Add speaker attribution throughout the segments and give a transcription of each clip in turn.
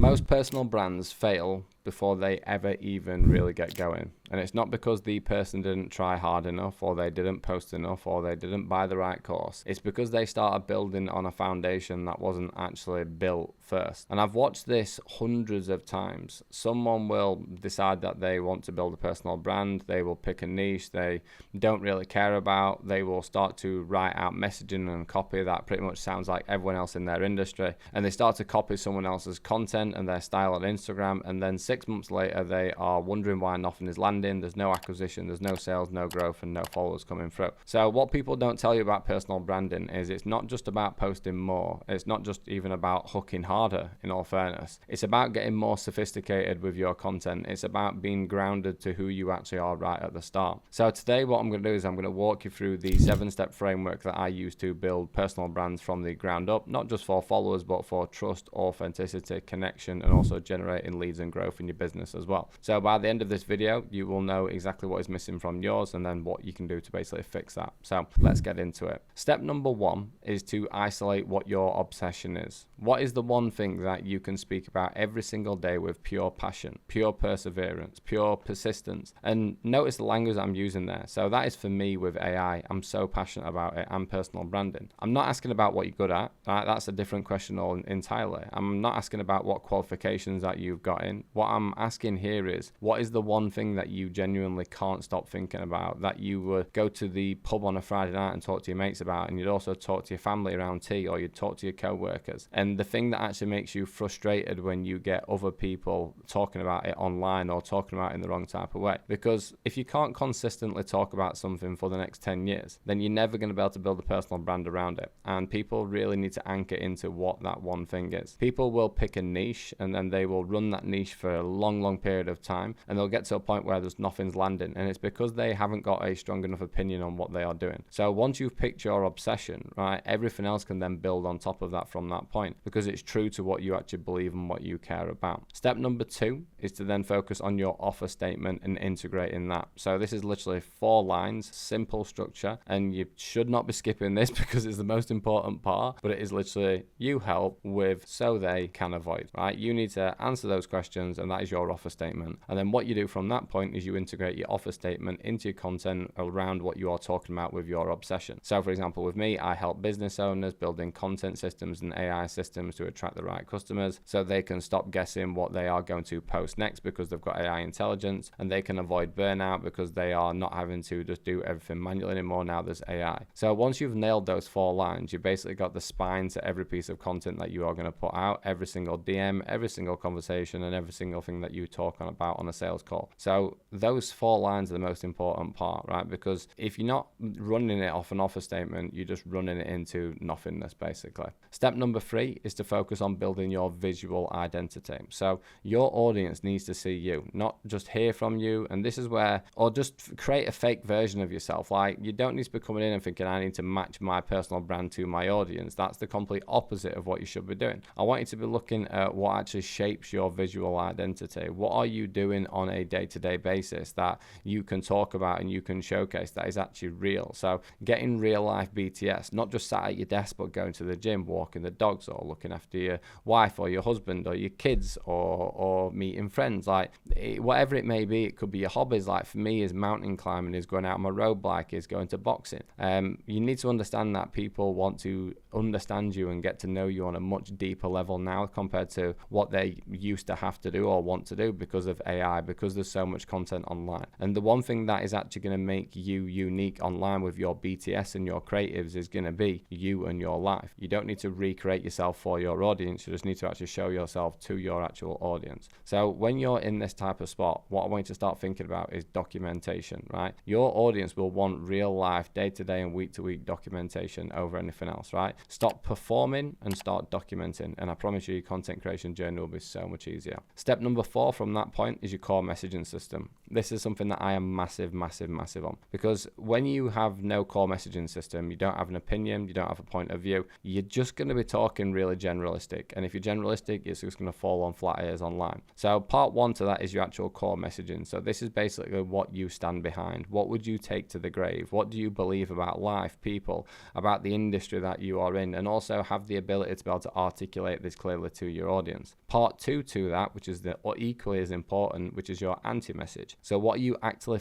Speaker 1: Most personal brands fail before they ever even really get going. And it's not because the person didn't try hard enough, or they didn't post enough, or they didn't buy the right course. It's because they started building on a foundation that wasn't actually built first. And I've watched this hundreds of times. Someone will decide that they want to build a personal brand. They will pick a niche they don't really care about. They will start to write out messaging and copy that pretty much sounds like everyone else in their industry. And they start to copy someone else's content and their style on Instagram. And then 6 months later, they are wondering why nothing is landing. There's no acquisition, there's no sales, no growth, and no followers coming through. So what people don't tell you about personal branding is it's not just about posting more. It's not just even about hooking harder, in all fairness. It's about getting more sophisticated with your content. It's about being grounded to who you actually are right at the start. So today what I'm going to do is I'm going to walk you through the 7-step framework that I use to build personal brands from the ground up, not just for followers, but for trust, authenticity, connection, and also generating leads and growth in your business as well. So by the end of this video, you will know exactly what is missing from yours and then what you can do to basically fix that. So let's get into it. Step number 1 is to isolate what your obsession is. What is the one thing that you can speak about every single day with pure passion, pure perseverance, pure persistence? And notice the language I'm using there. So that is for me with AI. I'm so passionate about it and personal branding. I'm not asking about what you're good at. Right? That's a different question entirely. I'm not asking about what qualifications that you've got in. What I'm asking here is, what is the one thing that you genuinely can't stop thinking about, that you would go to the pub on a Friday night and talk to your mates about, and you'd also talk to your family around tea, or you'd talk to your co-workers? And the thing that actually makes you frustrated when you get other people talking about it online or talking about it in the wrong type of way. Because if you can't consistently talk about something for the next 10 years, then you're never going to be able to build a personal brand around it. And people really need to anchor into what that one thing is. People will pick a niche and then they will run that niche for a long period of time, and they'll get to a point where there's nothing's landing, and it's because they haven't got a strong enough opinion on what they are doing. So once you've picked your obsession, right, everything else can then build on top of that from that point, because it's true to what you actually believe and what you care about. Step number 2 is to then focus on your offer statement and integrating that. So this is literally 4 lines, simple structure, and you should not be skipping this because it's the most important part, but it is literally you help with so they can avoid, right? You need to answer those questions, and that is your offer statement. And then what you do from that point is you integrate your offer statement into your content around what you are talking about with your obsession. So for example, with me, I help business owners building content systems and AI systems to attract the right customers so they can stop guessing what they are going to post next because they've got AI intelligence, and they can avoid burnout because they are not having to just do everything manually anymore. Now there's AI. So once you've nailed those 4 lines, you basically got the spine to every piece of content that you are going to put out, every single DM, every single conversation, and every single thing that you talk on about on a sales call. So those 4 lines are the most important part, right? Because if you're not running it off an offer statement, you're just running it into nothingness, basically. Step number 3 is to focus on building your visual identity. So your audience needs to see you, not just hear from you. And this is where, or just create a fake version of yourself. Like, you don't need to be coming in and thinking, I need to match my personal brand to my audience. That's the complete opposite of what you should be doing. I want you to be looking at what actually shapes your visual identity. What are you doing on a day-to-day basis that you can talk about and you can showcase that is actually real? So getting real life BTS, not just sat at your desk, but going to the gym, walking the dogs, or looking after your wife or your husband or your kids, or meeting friends. Like, whatever it may be, it could be your hobbies. Like for me, is mountain climbing, is going out on my road bike, is going to boxing. You need to understand that people want to understand you and get to know you on a much deeper level now compared to what they used to have to do or want to do because of AI, because there's so much content online. And the one thing that is actually going to make you unique online with your BTS and your creatives is going to be you and your life. You don't need to recreate yourself for your audience. You just need to actually show yourself to your actual audience. So when you're in this type of spot, what I want you to start thinking about is documentation, right? Your audience will want real life, day-to-day and week-to-week documentation over anything else, right? Stop performing and start documenting, and I promise you your content creation journey will be so much easier. Step number 4 from that point is your core messaging system. This is something that I am massive on, because when you have no core messaging system, you don't have an opinion, you don't have a point of view, you're just going to be talking really generalistic. And if you're generalistic, it's just going to fall on flat ears online. So part 1 to that is your actual core messaging. So this is basically what you stand behind. What would you take to the grave? What do you believe about life, people, about the industry that you are in, and also have the ability to be able to articulate this clearly to your audience. Part 2 to that, which is equally as important, which is your anti-message. So what are you actively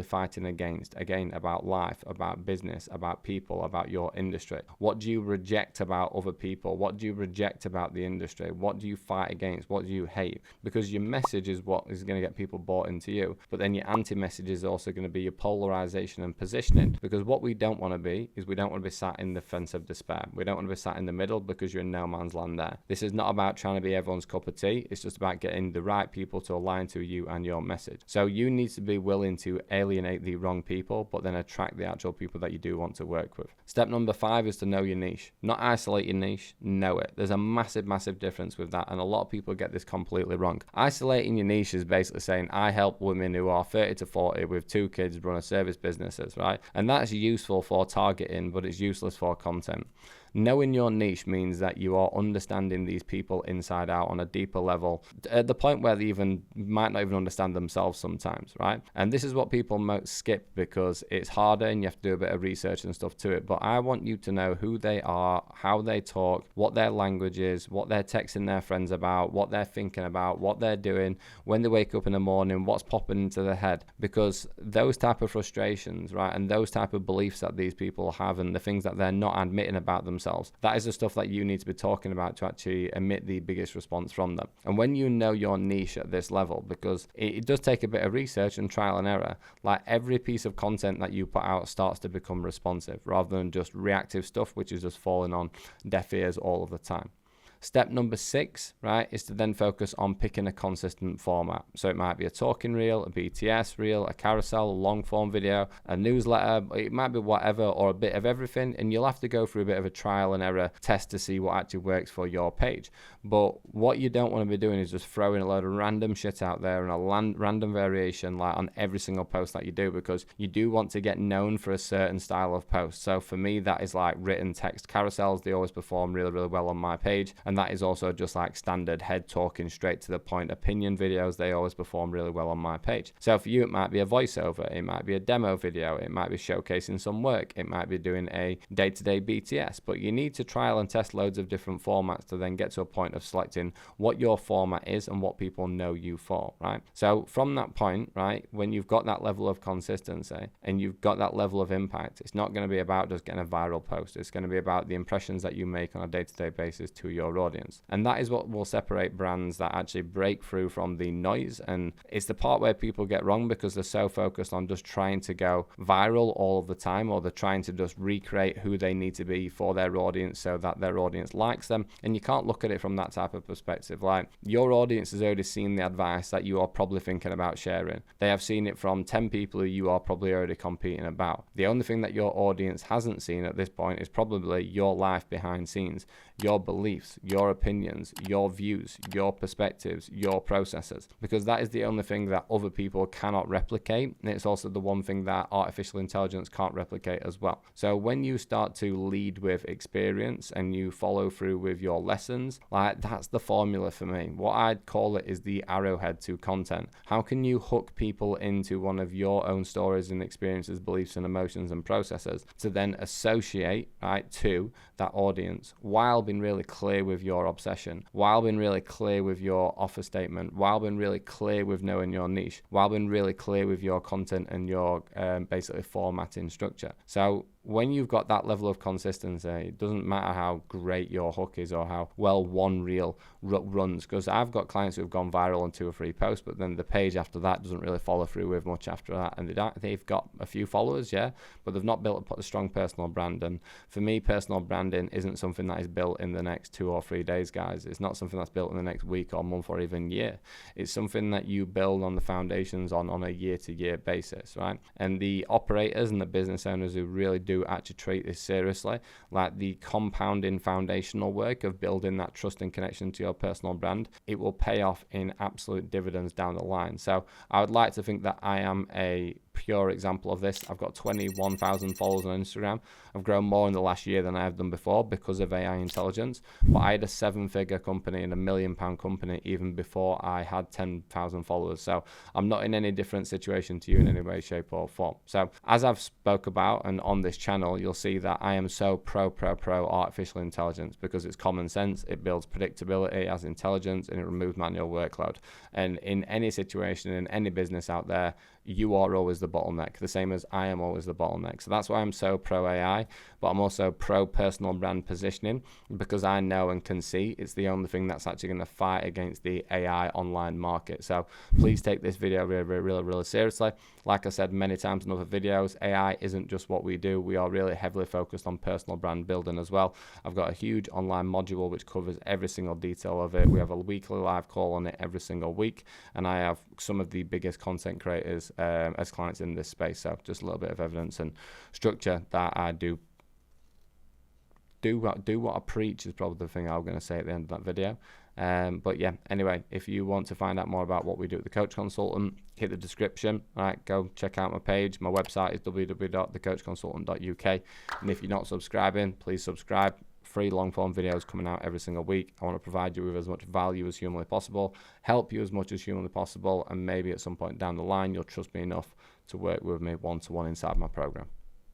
Speaker 1: fighting against? Again, about life, about business, about people, about your industry. What do you reject about other people? What do you reject about the industry? What do you fight against? What do you hate? Because your message is what is going to get people bought into you, but then your anti-message is also going to be your polarization and positioning, because what we don't want to be is we don't want to be sat in the fence of despair. We don't want to be sat in the middle because you're in no man's land there. This is not about trying to be everyone's cup of tea. It's just about getting the right people to align to you and your message. So you need to be willing to alienate the wrong people, but then attract the actual people that you do want to work with. Step number 5 is to know your niche. Not isolate your niche, know it. There's a massive difference with that, and a lot of people get this completely wrong. Isolating your niche is basically saying, I help women who are 30 to 40 with 2 kids run a service businesses, right? And that's useful for targeting, but it's useless for content. Knowing your niche means that you are understanding these people inside out on a deeper level, at the point where they even might not even understand themselves sometimes, right? And this is what people might skip because it's harder and you have to do a bit of research and stuff to it. But I want you to know who they are, how they talk, what their language is, what they're texting their friends about, what they're thinking about, what they're doing, when they wake up in the morning, what's popping into their head. Because those type of frustrations, right, and those type of beliefs that these people have and the things that they're not admitting about themselves, that is the stuff that you need to be talking about to actually emit the biggest response from them. And when you know your niche at this level, because it does take a bit of research and trial and error, like every piece of content that you put out starts to become responsive rather than just reactive stuff, which is just falling on deaf ears all of the time. Step number 6, right, is to then focus on picking a consistent format. So it might be a talking reel, a BTS reel, a carousel, a long form video, a newsletter, it might be whatever, or a bit of everything. And you'll have to go through a bit of a trial and error test to see what actually works for your page. But what you don't want to be doing is just throwing a load of random shit out there and a random variation like on every single post that you do, because you do want to get known for a certain style of post. So for me, that is like written text carousels. They always perform really well on my page. And that is also just like standard head talking straight to the point opinion videos. They always perform really well on my page. So for you, it might be a voiceover, it might be a demo video, it might be showcasing some work, it might be doing a day-to-day BTS. But you need to trial and test loads of different formats to then get to a point of selecting what your format is and what people know you for, right? So from that point, right, when you've got that level of consistency and you've got that level of impact, it's not going to be about just getting a viral post. It's going to be about the impressions that you make on a day-to-day basis to your audience. And that is what will separate brands that actually break through from the noise. And it's the part where people get wrong because they're so focused on just trying to go viral all of the time, or they're trying to just recreate who they need to be for their audience so that their audience likes them. And you can't look at it from that type of perspective. Like, your audience has already seen the advice that you are probably thinking about sharing. They have seen it from 10 people who you are probably already competing about. The only thing that your audience hasn't seen at this point is probably your life behind scenes, your beliefs, your opinions, your views, your perspectives, your processes, because that is the only thing that other people cannot replicate. And it's also the one thing that artificial intelligence can't replicate as well. So when you start to lead with experience and you follow through with your lessons, like, that's the formula for me. What I'd call it is the arrowhead to content. How can you hook people into one of your own stories and experiences, beliefs and emotions and processes to then associate, right, to that audience while being really clear with your obsession, while being really clear with your offer statement, while being really clear with knowing your niche, while being really clear with your content and your basically formatting structure. So when you've got that level of consistency, it doesn't matter how great your hook is or how well one reel runs, because I've got clients who have gone viral on 2 or 3 posts, but then the page after that doesn't really follow through with much after that, and they've got a few followers, yeah, but they've not built a strong personal brand. And for me, personal branding isn't something that is built in the next 2 or 3 days, guys. It's not something that's built in the next week or month or even year. It's something that you build on the foundations on a year-to-year basis, right? And the operators and the business owners who really do do actually treat this seriously, like the compounding foundational work of building that trust and connection to your personal brand, it will pay off in absolute dividends down the line. So I would like to think that I am a pure example of this. I've got 21,000 followers on Instagram. I've grown more in the last year than I have done before because of AI intelligence. But I had a 7-figure company and £1 million company even before I had 10,000 followers. So I'm not in any different situation to you in any way, shape or form. So as I've spoke about and on this channel, you'll see that I am so pro artificial intelligence because it's common sense, it builds predictability as intelligence, and it removes manual workload. And in any situation, in any business out there, you are always the bottleneck, the same as I am always the bottleneck. So that's why I'm so pro AI, but I'm also pro personal brand positioning, because I know and can see it's the only thing that's actually going to fight against the AI online market. So please take this video really seriously. Like I said many times in other videos, AI isn't just what we do. We are really heavily focused on personal brand building as well. I've got a huge online module which covers every single detail of it. We have a weekly live call on it every single week, and I have some of the biggest content creators as clients in this space. So just a little bit of evidence and structure that I do what I preach is probably the thing I'm going to say at the end of that video. But yeah, anyway, if you want to find out more about what we do at The Coach Consultant, hit the description. All right, go check out my page. My website is www.thecoachconsultant.uk. And if you're not subscribing, please subscribe. Free long form videos coming out every single week. I want to provide you with as much value as humanly possible, help you as much as humanly possible, and maybe at some point down the line you'll trust me enough to work with me one-to-one inside my program.